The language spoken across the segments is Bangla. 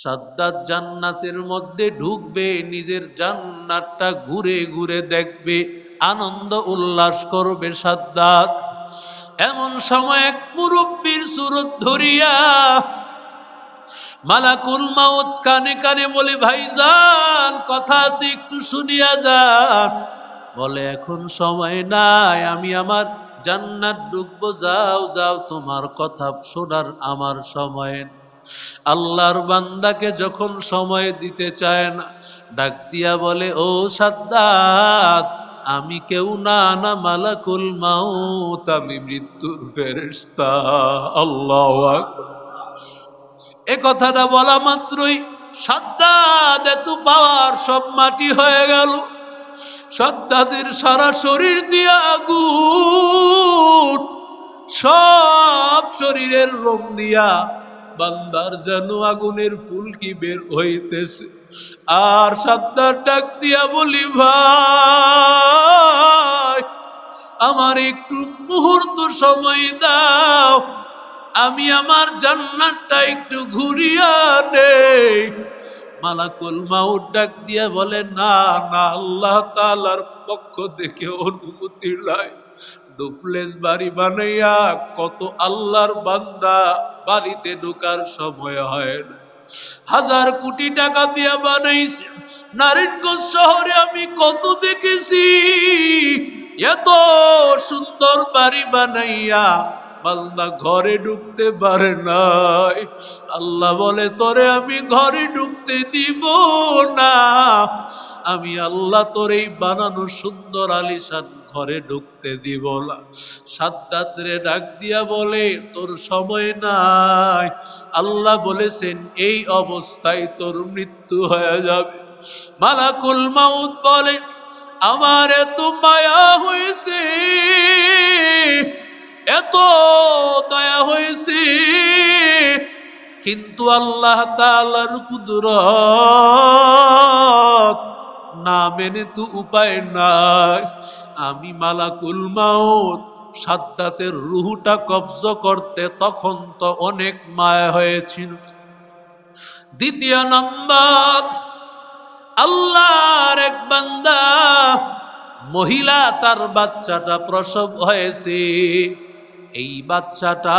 সাদ্দাত জান্নাতের মধ্যে ঢুকবে, নিজের জান্নাতটা ঘুরে ঘুরে দেখবে, আনন্দ উল্লাস করবে সাদ্দাত। এমন সময় এক মুরব্বীর সুরত ধরিয়া মালাকুল মাউত কানে কানে বলে, ভাইজান কথা আছে একটু শুনিয়া যান। বলে এখন সময় নাই, আমি আমার জান্নাত ঢুকবো, যাও যাও, তোমার কথা শোনার আমার সময় নেই। আল্লাহর বান্দাকে যখন সময় দিতে চায় না, ডাক দিয়া বলে, ও সাদ্দাত, আমি কেউ না, না মালাকুল মাউত, আমি মৃত্যুর ফেরেশতা। আল্লাহু আকবার। এ কথাটা বলা মাত্রই সাদ্দাত এত পাওয়ার সব মাটি হয়ে গেল। সাদ্দাতের সারা শরীর দিয়া আগুন, সব শরীরের রোম দিয়া বান্দার যেন আগুনের ফুলকি বের হইতেছে। আর সাদ্দাত ডাক দিয়া বলি, ভাই আমার একটু মুহূর্ত সময় দাও, আমি আমার জান্নাতটা একটু ঘুরিয়া নেই। মালাকুল মাউত ডাক দিয়া বলে, না না, আল্লাহ তাআলার পক্ষ থেকে অনুমতি নাই। ডুপ্লেস বাড়ি বানাইয়া কত আল্লাহর বান্দা বাড়িতে ঢোকার সময় হয় না, 1000 কোটি টাকা দিয়া বানাইছে। নারায়ণগঞ্জ শহরে আমি কত দেখেছি, এত সুন্দর বাড়ি বানাইয়া বান্দা ঘরে ঢুকতে পারে নাই। আল্লাহ বলে, তোরে আমি ঘরে ঢুকতে দিব না, আমি আল্লাহ তোর এই বানানো সুন্দর আলিশান ঘরে ঢুকতে দিব না। সাদ্দাত রে ডাক দিয়া বলে, তোর সময় নাই, আল্লাহ বলেছেন এই অবস্থায় তোর মৃত্যু হয়ে যাবে। মালাকুল মাউত বলে, আমার এত মায়া হয়েছে, এত দয়া হয়েছে, কিন্তু আল্লাহ তাআলার কুদরত না মেনে তো উপায় নাই। আমি মালাকুল মাউত সাদ্দাতের রুহটা কবজ করতে তখন তো অনেক মায়া হয়েছিল। দ্বিতীয় নম্বর, আল্লাহর এক বান্দা মহিলা, তার বাচ্চাটা প্রসব হয়েছে। এই বাচ্চাটা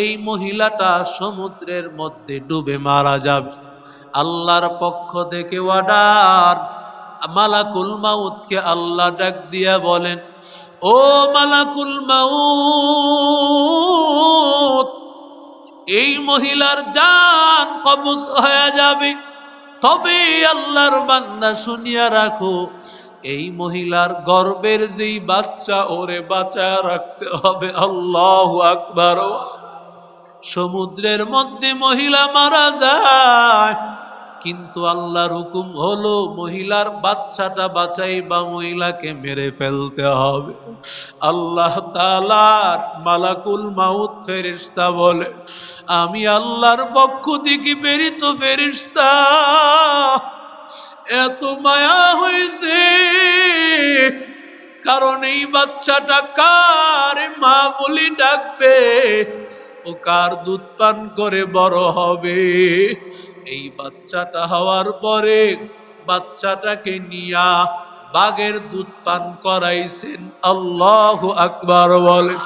এই মহিলাটা সমুদ্রের মধ্যে ডুবে মারা যাবে। আল্লাহর পক্ষ থেকে অর্ডার, মালাকুল মাউতকে আল্লাহ ডাক দিয়া বলেন, ও মালাকুল মাউত, এই মহিলার জান কবজ হয়ে যাবে, তবে আল্লাহর বান্দা শুনিয়া রাখো, এই মহিলার গর্ভের যেই বাচ্চা, ওরে বাঁচায় রাখতে হবে। আল্লাহু আকবার। সমুদ্রের মধ্যে মহিলা মারা যায়, কিন্তু আল্লাহর হুকুম হলো মহিলার বাচ্চাটা বাঁচাইবা, মহিলাকে মেরে ফেলতে হবে। আল্লাহ তাআলার মালাকুল মাউত ফেরেশতা বলে, আমি আল্লাহর পক্ষ থেকে প্রেরিত ফেরেশতা, এত মায়া হয়েছে, কারণ এই বাচ্চাটা কার মা বলি ডাকবে, ও কার দুধ পান করে বড় হবে। এই বাচ্চাটা হওয়ার পরে বাচ্চাটাকে নিয়া বাঘের দুধ পান করাইছেন। আল্লাহু আকবার বলে।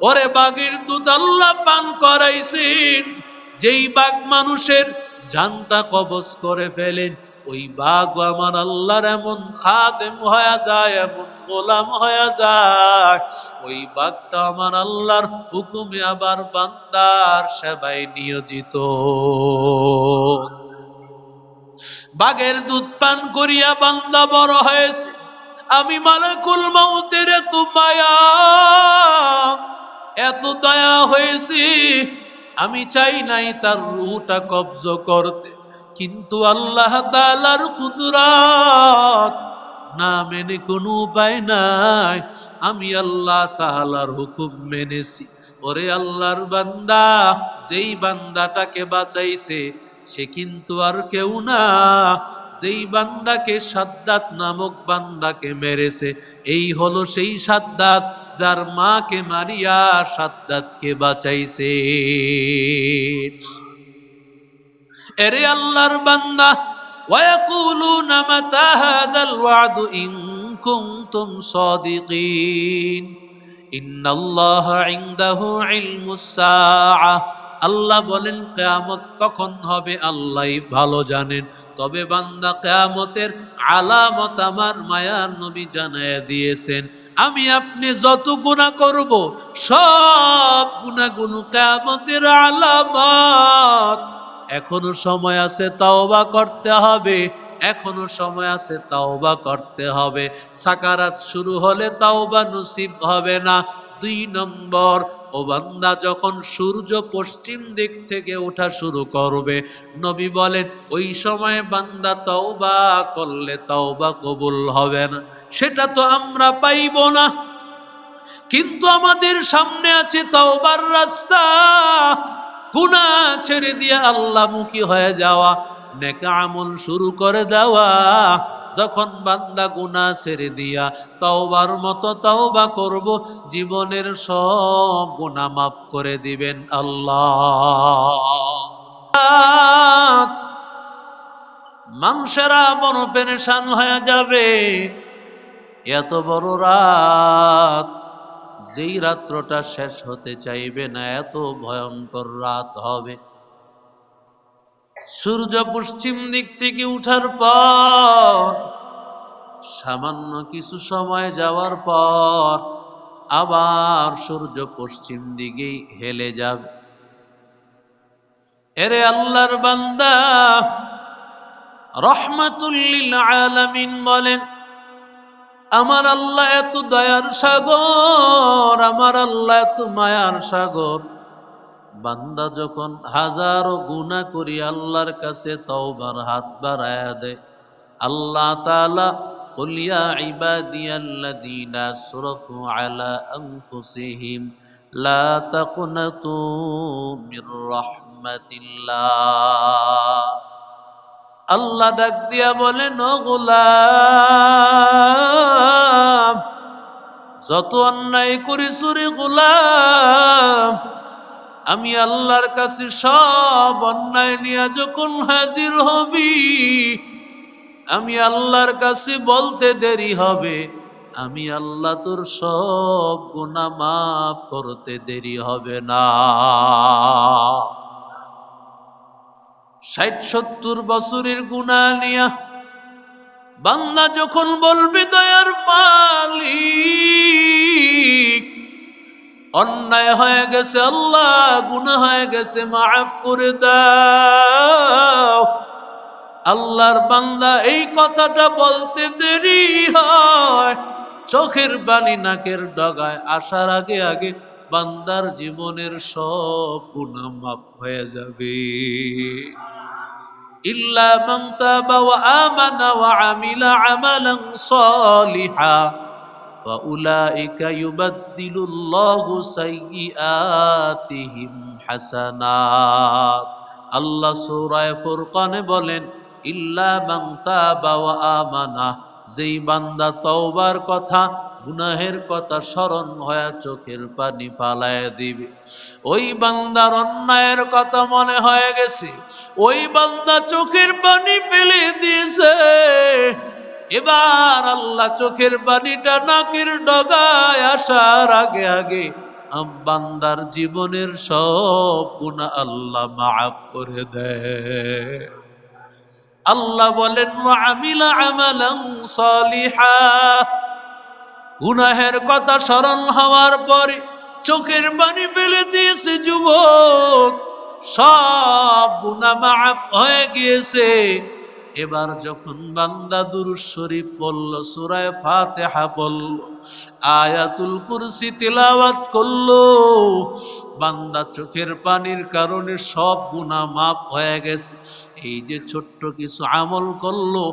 ওরে বাঘের দুধ আল্লাহ পান করাইছেন, যেই বাঘ মানুষের জানটা কবজ করে ফেলেন, ওই বাঘ আমার আল্লাহর এমন খাদেম হয়ে যায়, এমন গোলাম হয়ে যায়, ওই বাঘটা আমার আল্লাহর হুকুমে আবার বান্দার সেবায় নিয়োজিত। বাঘের দুধ পান করিয়া বান্দা বড় হয়েছে। আমি মালাকুল মাউতের এত মায়া, এত দয়া হয়েছে, আমি চাই নাই তার রূহটা কবজ করতে, কিন্তু আল্লাহ তাআলার কুদরত না মেনে কোনো উপায় নাই, আমি আল্লাহ তাআলার হুকুম মেনেছি। ওরে আল্লাহর বান্দা, যেই বান্দাটাকে বাঁচাইছে সে কিন্তু আর কেউ না, যেই বান্দাকে সাদ্দাত নামক বান্দাকে মেরেছে, এই হলো সেই সাদ্দাত যার মাকে মারিয়া সাদ্দাতকে বাঁচাইছে। এরে আল্লাহর বান্দা, ওয়ায়াকুলুনা মাতা হাদাল ওয়াদু ইন কুনতুম সাদিকিন ইন্নাল্লাহা ইনদাহু ইলমুস সাআহ। আল্লাহ বলেন কিয়ামত কখন হবে আল্লাহই ভালো জানেন, তবে বান্দা কিয়ামতের আলামত আমার মায়ার নবী জানায়া দিয়েছেন। আমি আপনি যত গুনাহ করব সব গুনাহগুলো কিয়ামতের আলামত। এখনো সময় আছে তাওবা করতে হবে, এখনো সময় আছে তাওবা করতে হবে। সাকারাত শুরু হলে তাওবা নসিব হবে না। 2 নম্বর, ও বান্দা যখন সূর্য পশ্চিম দিক থেকে ওঠা শুরু করবে, নবী বলেন ওই সময় বান্দা তাওবা করলে তাওবা কবুল হবে না। সেটা তো আমরা পাইব না, কিন্তু আমাদের সামনে আছে তাওবার রাস্তা। গুনাহ ছেড়ে দিয়ে আল্লাহমুখী হয়ে যাওয়া, নেক আমল শুরু করে দেওয়া। যখন বান্দা গুনাহ ছেড়ে দিয়া তাওবার মতো তাওবা করব, জীবনের সব গুনাহ মাফ করে দিবেন আল্লাহ। মানুষেরা বড় পেরেশান হয়ে যাবে। এত বড় রাত, যেই রাত্রটা শেষ হতে চাইবে না, এত ভয়ঙ্কর রাত হবে। সূর্য পশ্চিম দিক থেকে উঠার পর সামান্য কিছু সময় যাওয়ার পর আবার সূর্য পশ্চিম দিকেই হেলে যাবে। এরে আল্লাহর বান্দা, রহমাতুল লিল আলামিন বলেন আমার আল্লাহ এত দয়ার সাগর, আমার আল্লাহ এত মায়ার সাগর। বান্দা যখন হাজারো গুনাহ করি আল্লাহর কাছে তওবার হাত বাড়ায়া দেয়, আল্লাহ তাআলা কুল ইয়া ইবাদিয়াল্লাযীনা আসরাফু আলা আনফুসিহিম লা তাকনাতু মির রাহমাতিল্লাহ। আল্লাহ ডাক দিয়া বলেন ও গোলাম, যত অন্যায় করিস রে গোলাম, আমি আল্লাহর কাছে সব অন্যায় নিয়ে যখন হাজির হবি, আমি আল্লাহর কাছে বলতে দেরি হবে, আমি আল্লাহ তোর সব গুনাহ মাফ করতে দেরি হবে না। 60-70 বছরের গুনাহ নিয়া বান্দা যখন বলবে দয়ার মালিক অন্যায় হয়ে গেছে, আল্লাহ গুনাহ হয়ে গেছে, মাফ করে দাও, আল্লাহর বান্দা এই কথাটা বলতে দেরি হয়, চোখের পানি নাকের ডগায় আসার আগে আগে বান্দার জীবনের সব গুনাহ মাফ হয়ে যাবে। ইল্লা মান তাবা ওয়া আমানা ওয়া আমিলা আমালান সালিহা ওয়া উলাইকা ইউবাদদিলুল্লাহু সাইয়্যাতিহিম হাসানাত। আল্লাহ সূরা ফুরকানে বলেন ইল্লা মান তাবা ওয়া আমানা, যেই বান্দা তওবার কথা গুনাহের কথা স্মরণ হয়ে চোখের পানি ফালায় দিবে, ওই বান্দার অন্যায়ের কথা মনে হয়ে গেছে, ওই বান্দা চোখের পানি ফেলে দিয়েছে, এবার আল্লাহ চোখের পানিটা নাকের ডগায় আসার আগে আগে বান্দার জীবনের সব গুনাহ আল্লাহ মাফ করে দেয়। আল্লাহ বলেন ওয়া আমিলা আমালান সালিহা, গুনাহের কথা স্মরণ হওয়ার পরে চোখের পানি ফেলে দিয়েছে যুবক, সব গুনাহ মাফ হয়ে গিয়েছে। এবার যখন বান্দা দুরূদ শরীফ পড়ল, সূরা ফাতিহা পড়ল, আয়াতুল কুরসি তিলাওয়াত করলো, বান্দা চোখের পানির কারণে সব গুনাহ মাফ হয়ে গেছে। এই যে ছোট্ট কিছু আমল করলো,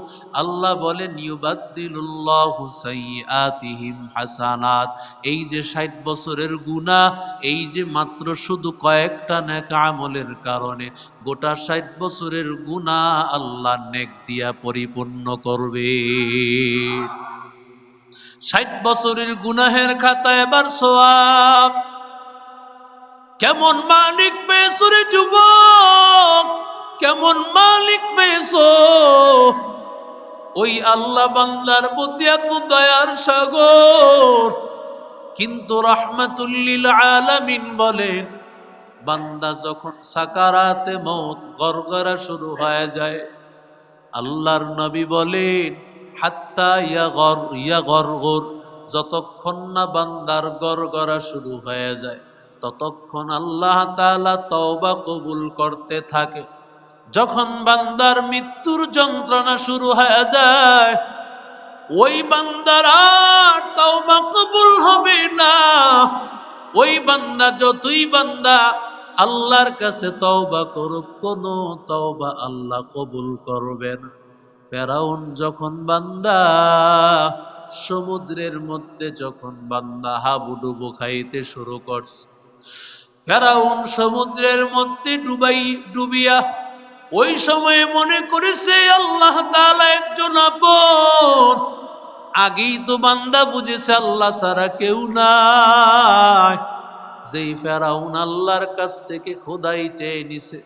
আল্লাহ বলেন ইউবাদদিলুল্লাহু সাইয়্যাতিহিম হাসানাত। এই যে 60 বছরের গুনাহ, এই যে মাত্র শুধু কয়েকটা নেক আমলের কারণে গোটা 60 বছরের গুনাহ আল্লাহ নেক দিয়া পরিপূর্ণ করবে। 60 বছরের গুনাহের খাতা এবার সওয়াব। কেমন মালিক পেয়েছে রে যুবক, কেমন মালিক পেয়েছো? ওই আল্লাহ বান্দার প্রতি এত দয়ার সাগর, কিন্তু রাহমাতুল লিল আলামিন বলেন, বান্দা যখন সাকারাতে মউত গরগরা শুরু হয়ে যায়, আল্লাহর নবী বলেন হাত্তা ইয়াগরগুর, যতক্ষণ না বান্দার গরগরা শুরু হয়ে যায় ততক্ষণ আল্লাহ তাআলা তওবা কবুল করতে থাকে। যখন বান্দার মৃত্যুর যন্ত্রণা শুরু হয়ে যায়, ওই বান্দার আর তওবা কবুল হবে না। ওই বান্দা যতই বান্দা আল্লাহর কাছে তওবা করুক, কোনো তওবা আল্লাহ কবুল করবে না। ফেরাউন যখন বান্দা সমুদ্রের মধ্যে যখন বান্দা হাবুডুবু খাইতে শুরু করছে, ফেরাউন সমুদ্রের মধ্যে ডুবিয়া ওই সময়ে মনে করেছে আল্লাহ তাআলা একজন আপন। আগেই তো বান্দা বুঝেছে আল্লাহ ছাড়া কেউ নাই। যেই ফেরাউন আল্লাহর কাছ থেকে খোদাই চেয়ে নিছে,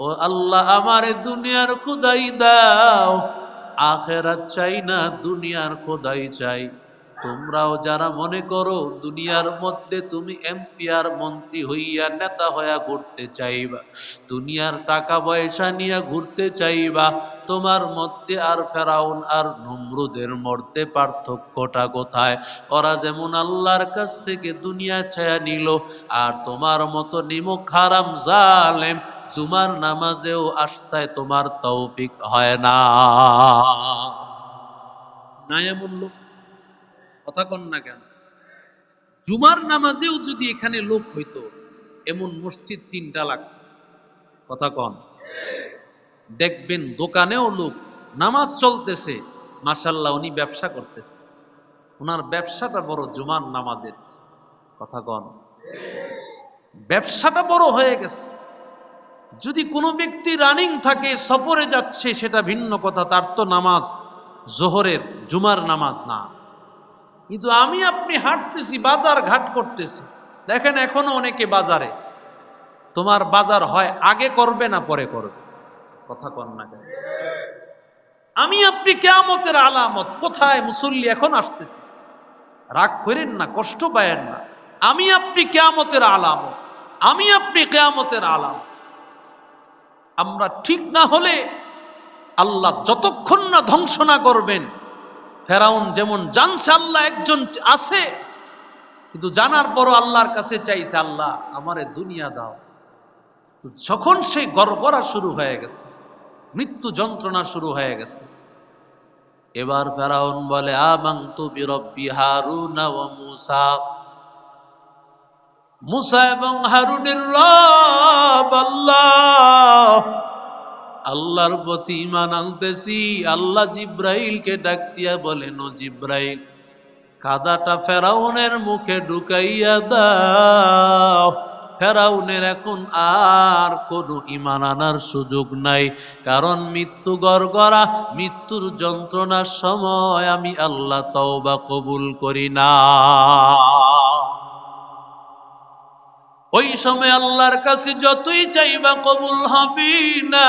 ও আল্লাহ আমারে দুনিয়ার খোদাই দাও, আখিরাত চাই না, দুনিয়ার খোদাই চাই। তোমরাও যারা মনে করো দুনিয়ার মধ্যে তুমি এমপিআর মন্ত্রী হইয়া নেতা হইয়া ঘুরতে চাইবা, দুনিয়ার টাকা পয়সা নিয়ে ঘুরতে চাইবা, তোমার মধ্যে আর ফেরাউন আর নমরুদের মধ্যে পার্থক্যটা কোথায়? ওরা যেমন আল্লাহর কাছ থেকে দুনিয়া ছায়া নিল, আর তোমার মতো নিমক হারাম জালেম জুমার নামাজেও আসতে তোমার তৌফিক হয় না। না এমন লোক? কথা কন না কেন? জুমার নামাজেও যদি এখানে লোক হইতো, এমন মসজিদ 3টা লাগতো। কথা কন? দেখবেন দোকানেও লোক, নামাজ চলতেছে, মাশাআল্লাহ উনি ব্যবসা করতেছে, ওনার ব্যবসাটা বড় জুমার নামাজের। কথা কন? ব্যবসাটা বড় হয়ে গেছে। যদি কোনো ব্যক্তি রানিং থাকে, সফরে যাচ্ছে, সেটা ভিন্ন কথা, তার তো নামাজ জোহরের জুমার নামাজ না। কিন্তু আমি আপনি হাঁটতেছি, বাজার ঘাট করতেছি, দেখেন এখনো অনেকে বাজারে। তোমার বাজার হয় আগে করবে না পরে করবে? কথা কন না কেন? আমি আপনি কিয়ামতের আলামত। কোথায় মুসল্লি এখন আসতেছে? রাগ করেন না, কষ্ট পায়েন না। আমি আপনি কিয়ামতের আলামত, আমি আপনি কিয়ামতের আলামত। আমরা ঠিক না হলে আল্লাহ যতক্ষণ না ধ্বংস না করবেন, ফেরাউন যেমন জানছে আল্লাহ একজন আছে, কিন্তু জানার পরও আল্লাহর কাছে চাইছে আল্লাহ আমারে দুনিয়া দাও। যখন সেই গড়গড়া শুরু হয়ে গেছে, মৃত্যু যন্ত্রণা শুরু হয়ে গেছে, এবার ফেরাউন বলে আমানতু বিরব্বি হারুনা ওয়া মূসা, মূসা এবং হারুনের রব আল্লাহ, আল্লাহর প্রতি ঈমান আনতেছি। আল্লাহ জিব্রাইলকে ডাক দিয়া বলেন, ও জিব্রাইল, কাদাটা ফেরাউনের মুখে ঢুকাইয়া দাও। ফেরাউনের এখন আর কোনো ঈমান আনার সুযোগ নাই, কারণ মৃত্যু গড়গড়া, মৃত্যুর যন্ত্রণার সময় আমি আল্লাহ তওবা কবুল করি না। ওই সময় আল্লাহর কাছে যতই চাইবা কবুল হবে না।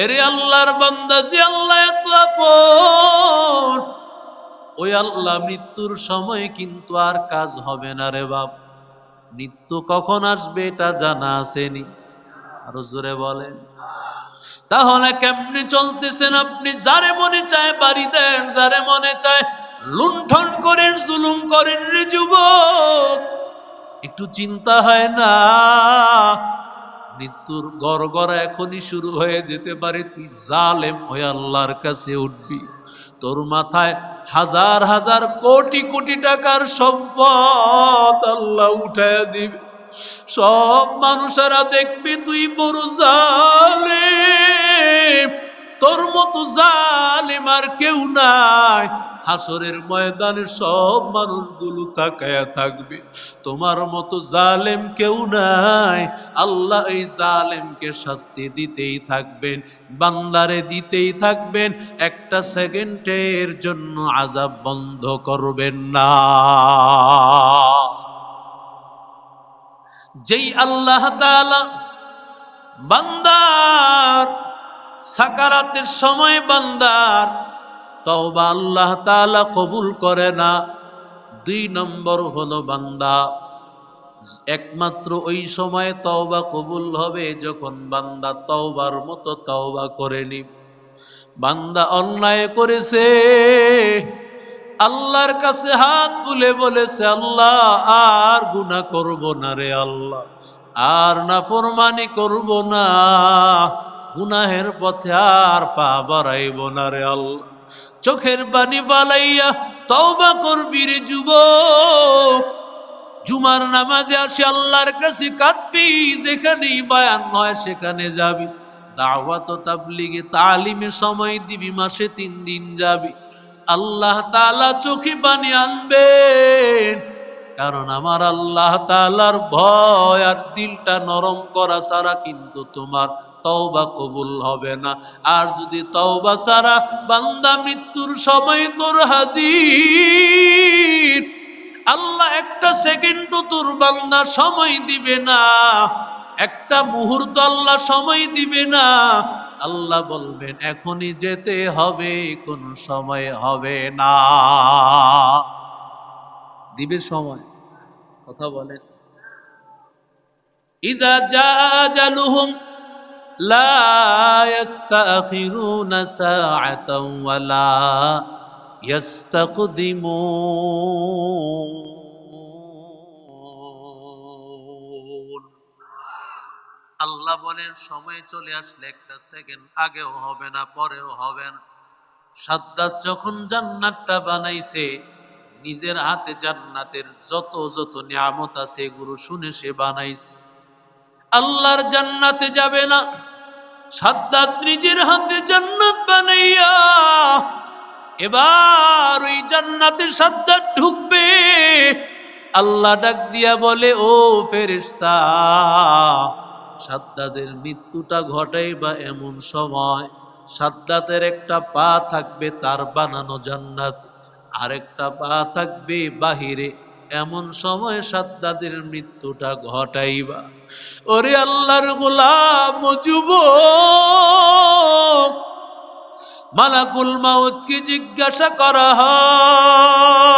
এরে আল্লাহর বান্দা, যে আল্লাহ এত আপন, ওই আল্লাহ মৃত্যুর সময় কিন্তু আর কাজ হবে না রে বাপ। মৃত্যু কখন আসবে এটা জানা আসেনি? আরো জোরে বলেন। তাহলে কেমনে চলতেছেন আপনি? যারে মনে চায় বাড়ি দেন, যারে মনে চায় লুণ্ঠন করেন, জুলুম করেন। রে যুবক, একটু চিন্তা হয় না? মৃত্যুর গড়গড়া এখনই শুরু হয়ে যেতে পারে। তুই জালেম হয়ে আল্লাহর কাছে উঠবি, তোর মাথায় হাজার হাজার কোটি কোটি টাকার সম্পদ আল্লাহ উঠায় দিবে। সব মানুষেরা দেখবি তুই বড় জালেম, তোর মতো জালেম আর কেউ নাই। হাসরের ময়দানে সব মানুষগুলো তাকায়া থাকবে, তোমার মতো জালেম কেউ নাই। আল্লাহ এই জালেমকে শাস্তি দিতেই থাকবেন, বান্দারে দিতেই থাকবেন, একটা সেকেন্ডের জন্য আযাব বন্ধ করবেন না। যেই আল্লাহ তাআলা বান্দার সাকারাতের সময় বান্দার তওবা আল্লাহ তাআলা কবুল করে না। 2 নম্বর হলো বান্দা একমাত্র ওই সময় তওবা কবুল হবে যখন বান্দা তওবার মতো তওবা করেনি। বান্দা অন্যায় করেছে, আল্লাহর কাছে হাত তুলে বলেছে, আল্লাহ আর গুনাহ করব না রে আল্লাহ, আর নাফরমানি করব না, গুনাহের পথে আর পা বাড়াইব না রে আল্লাহ। চোখের পানি ফালাইয়া তওবা করবি রে যুবক। জুমার নামাজে আসি আল্লাহর কাছে কাঁদবি, যেখানেই বয়ান হয় সেখানে যাবি, দাওয়াত ও তাবলীগে তালিমে সময় দিবি, মাসে 3 দিন যাবি। আল্লাহ তাআলা চোখে পানি আনবেন, কারণ আমার আল্লাহ তাআলার ভয় আর দিলটা নরম করা ছাড়া কিন্তু তোমার তওবা কবুল হবে না। আর যদি তওবা ছাড়া বান্দা মৃত্যুর সময় তোর হাজির, আল্লাহ একটা সেকেন্ড তোর বান্দা সময় দিবে না, একটা মুহূর্ত আল্লাহ সময় দিবে না। আল্লাহ বলবেন এখনই যেতে হবে, কোন সময় হবে না। দিবে সময়, কথা বলেন। ইযা জা আজালুহুম লা ইস্তাখিরুনা সাআতাও ওয়া লা ইস্তাকদিমুন। আল্লাহ বলেন সময় চলে আসলে একটা সেকেন্ড আগেও হবে না, পরেও হবে না। সাদ্দাত যখন জান্নাতটা বানাইছে, নিজের হাতে জান্নাতের যত যত নিয়ামত আছে এগুলো শুনে সে বানাইছে। আল্লাহর জান্নাতে যাবে না, সাদ্দাত নিজের হাতে জান্নাত বানাইয়া এবার ওই জান্নাতে সাদ্দাত ঢুকবে। আল্লাহ ডাক দিয়া বলে, ও ফেরেশতা, সাদ্দাতের মৃত্যুটা ঘটাইবা এমন সময় সাদ্দাতের একটা পা থাকবে তার বানানো জান্নাত, আরেকটা পা থাকবে বাহিরে, এমন সময় সাদ্দাতের মৃত্যুটা ঘটাইবা। ওরে আল্লাহর গোলাম যুবক, মালাকুল মাউতকে জিজ্ঞাসা করা হয়,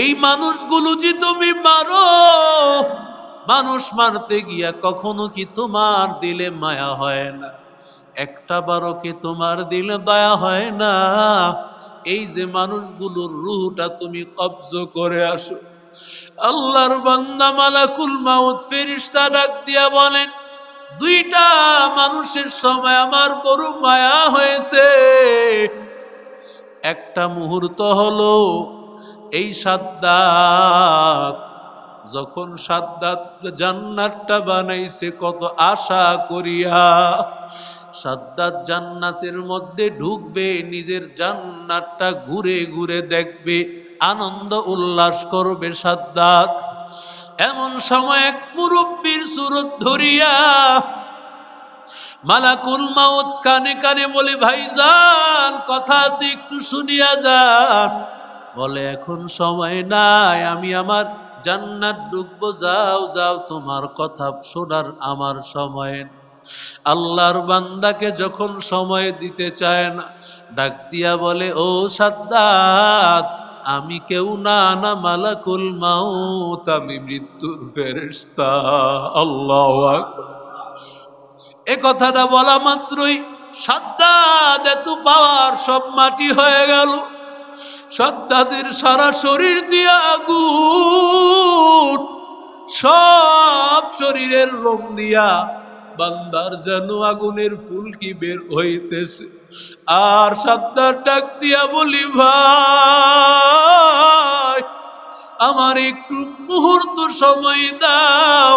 এই মানুষগুলো যে তুমি মারো, মানুষ মারতে গিয়া কখনো কি তোমার দিলে মায়া হয় না? একটা বারও কি তোমার দিলে দয়া হয় না? এই যে মানুষগুলোর রূহটা তুমি কবজ করে আসো। আল্লাহর বান্দা মালাকুল মাউত ফেরেশতা ডাক দিয়া বলেন, 2টা মানুষের সময় আমার বড় মায়া হয়েছে। একটা মুহূর্ত হলো এই সাদ্দাত যখন সাদ্দাত জান্নাতটা বানাইছে কত আশা করিয়া, সাদ্দাত জান্নাতের মধ্যে ঢুকবে, নিজের জান্নাতটা ঘুরে ঘুরে দেখবে, আনন্দ উল্লাস করবে সাদ্দাত। এমন সময় এক মুরব্বীর সুরত ধরিয়া মালাকুল মাউত কানে কানে বলে, ভাইজান কথা আছে একটু শুনিয়া যান। বলে এখন সময় নাই, আমি আমার জান্নাত ঢুকবো, যাও যাও, তোমার কথা শোনার আমার সময়। আল্লাহর বান্দাকে যখন সময় দিতে চায় না, ডাক দিয়া বলে, ও সাদ্দাত, আমি কেউ না, না মালাকুল মাউত, আমি মৃত্যুর ফেরেশতা। আল্লাহু আকবার। এ কথাটা বলা মাত্রই সাদ্দাত এত পাওয়ার সব মাটি হয়ে গেল। সাদ্দাতের সারা শরীর দিয়া আগুন, সব শরীরের রং দিয়া বান্দার যেন আগুনের ফুলকি বের হইতেছে। আর সাদ্দাত ডাক দিয়া বলি, ভাই আমার একটু মুহূর্ত সময় দাও,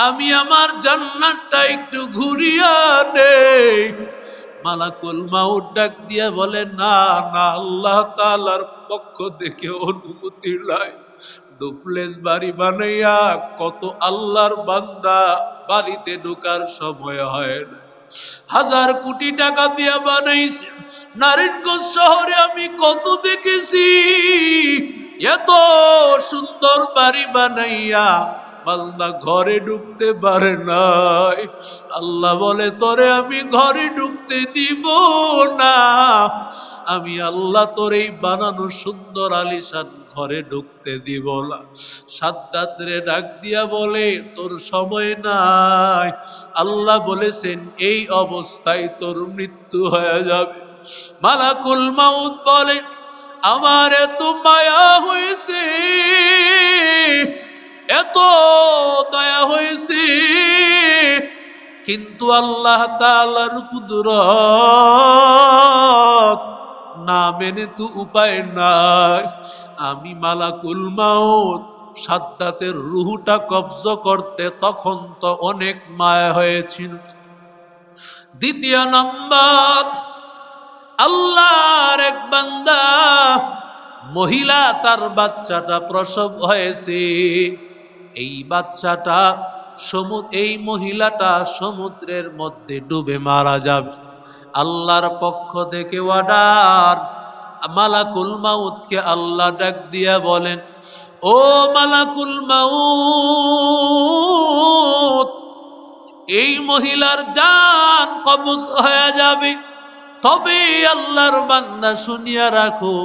আমি আমার জান্নাতটা একটু ঘুরিয়া নেই। মালাকুল মাউত ডাক দিয়া বলে, না না, আল্লাহ তাআলার পক্ষ থেকে অনুমতি নাই। ডুপ্লেস বাড়ি বানাইয়া কত আল্লাহর বান্দা বাড়িতে ঢোকার সময় হয় না, 1000 কোটি টাকা দিয়া বানাইছে। নারায়ণগঞ্জ শহরে আমি কত দেখেছি, এত সুন্দর বাড়ি বানাইয়া বান্দা ঘরে ঢুকতে পারে নাই। আল্লাহ বলে তোরে আমি ঘরে ঢুকতে দিব না, আমি আল্লাহ তোর এই বানানো সুন্দর আলিশান ঘরে ঢুকতে দিব না। সাদ্দাত রে ডাক দিয়া বলে তোর সময় নাই, আল্লাহ বলেছেন এই অবস্থায় তোর মৃত্যু হয়ে যাবে। মালাকুল মাউত বলে আমার এত মায়া হয়েছে, এত দয়া হয়েছে, কিন্তু আল্লাহ তাআলার কুদরত না মেনে তো উপায় নাই। আমি মালাকুল মাউত সাদ্দাতের রুহটা কবজ করতে তখন তো অনেক মায়া হয়েছিল। দ্বিতীয় নম্বর, আল্লাহর এক বান্দা মহিলা তার বাচ্চাটা প্রসব হয়েছে, এই বাচ্চাটা এই মহিলাটা সমুদ্রের মধ্যে ডুবে মারা যাবে। আল্লাহর পক্ষ থেকে অর্ডার, মালাকুল মাউতকে আল্লাহ ডাক দিয়া বলেন ও মালাকুল মাউত, এই মহিলার জান কবজ হয়ে যাবে, তবে আল্লাহর বান্দা শুনিয়া রাখো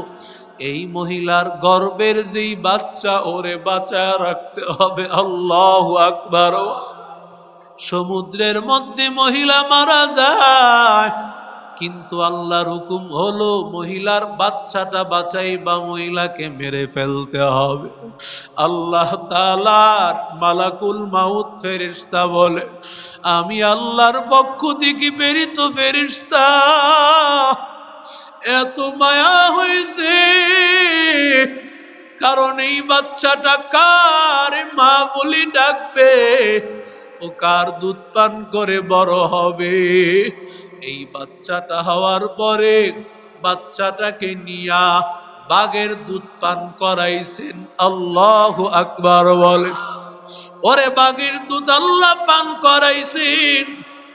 এই মহিলার গর্ভের যেই বাচ্চা ওরে বাঁচায় রাখতে হবে। আল্লাহু আকবার। সমুদ্রের মধ্যে মহিলা মারা যায়, কিন্তু আল্লাহর হুকুম হলো মহিলার বাচ্চাটা বাঁচাইবা মহিলাকে মেরে ফেলতে হবে। আল্লাহ তাআলার মালাকুল মাউত ফেরেশতা বলে আমি আল্লাহর পক্ষ থেকে প্রেরিত ফেরেশতা, এত মায়া হয়েছে, কারণ এই বাচ্চাটা কার মা বলি ডাকবে, ও কার দুধ পান করে বড় হবে। এই বাচ্চাটা হওয়ার পরে বাচ্চাটাকে নিয়া বাঘের দুধ পান করাইছেন। আল্লাহু আকবার বলে। ওরে বাঘের দুধ আল্লাহ পান করাইছেন,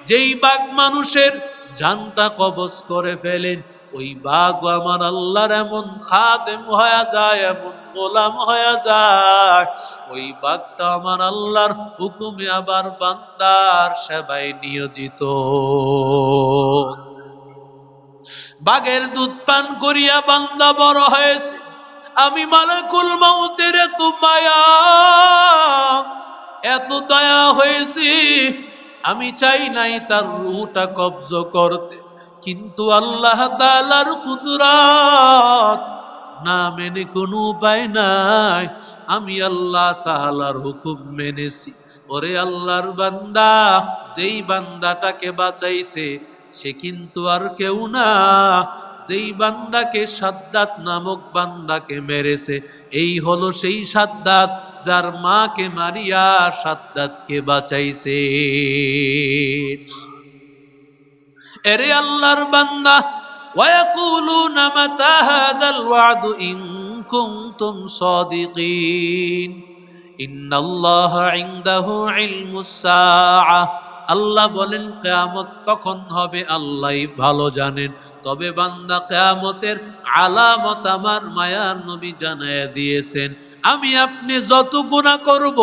যেই বাঘ মানুষের জানটা কবজ করে ফেলেন, ওই বাঘ আমার আল্লাহর এমন খাদেম হয়ে যায়, এমন গোলাম হয়ে যায়, ওই বাঘটা আমার আল্লাহর হুকুমে আবার বান্দার সেবায় নিয়োজিত। বাঘের দুধ পান করিয়া বান্দা বড় হয়েছে। আমি মালাকুল মাউতের এত মায়া, এত দয়া হয়েছে, আমি চাই নাই তার রূহটা কবজ করতে, কিন্তু আল্লাহ তাআলার কুদরত না মেনে কোনো উপায় নাই, আমি আল্লাহ তাআলার হুকুম মেনেছি। ওরে আল্লাহর বান্দা, যেই বান্দাটাকে বাঁচাইছে সে কিন্তু আর কেউ না, যেই বান্দাকে সাদ্দাত নামক বান্দাকে মেরেছে এই হলো সেই সাদ্দাত যার মাকে মারিয়া সাদ্দাতকে বাঁচাইছে। এরে আল্লাহর বান্দা, ওয়ায়াকুলুনা মাতা হাদাল ওয়াদু ইন কুনতুম সাদিকিন ইন্নাল্লাহা ইনদাহু ইলমুস সাআহ। আল্লাহ বলেন কিয়ামত কখন হবে আল্লাহই ভালো জানেন, তবে বান্দা কিয়ামতের আলামত আমার মায়ার নবী জানায়া দিয়েছেন। আমি আপনি যত গুনাহ করব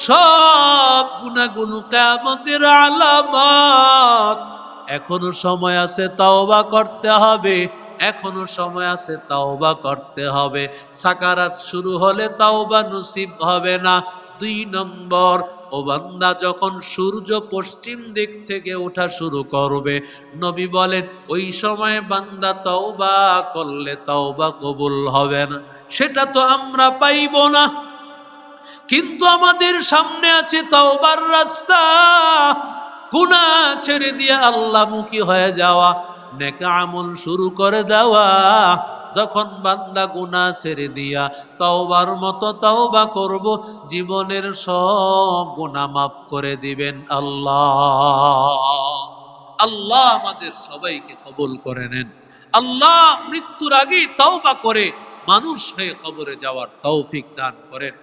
সব গুনাহগুলো কিয়ামতের আলামত। এখনো সময় আছে তাওবা করতে হবে, এখনো সময় আছে তাওবা করতে হবে। সাকারাত শুরু হলে তাওবা নসিব হবে না। 2 নম্বর, ও বান্দা যখন সূর্য পশ্চিম দিক থেকে ওঠা শুরু করবে, নবী বলেন ওই সময় বান্দা তাওবা করলে তাওবা কবুল হবে না। সেটা তো আমরা পাইব না, কিন্তু আমাদের সামনে আছে তাওবার রাস্তা। গুনাহ ছেড়ে দিয়ে আল্লাহমুখী হয়ে যাওয়া, নেক আমল শুরু করে দেওয়া। যখন বান্দা গুনাহ ছেড়ে দিয়া তাওবার মতো তাওবা করব, জীবনের সব গুনাহ মাফ করে দিবেন আল্লাহ। আল্লাহ আমাদের সবাইকে কবুল করে নেন। আল্লাহ মৃত্যুর আগে তাওবা করে মানুষ হয়ে কবরে যাওয়ার তৌফিক দান করেন।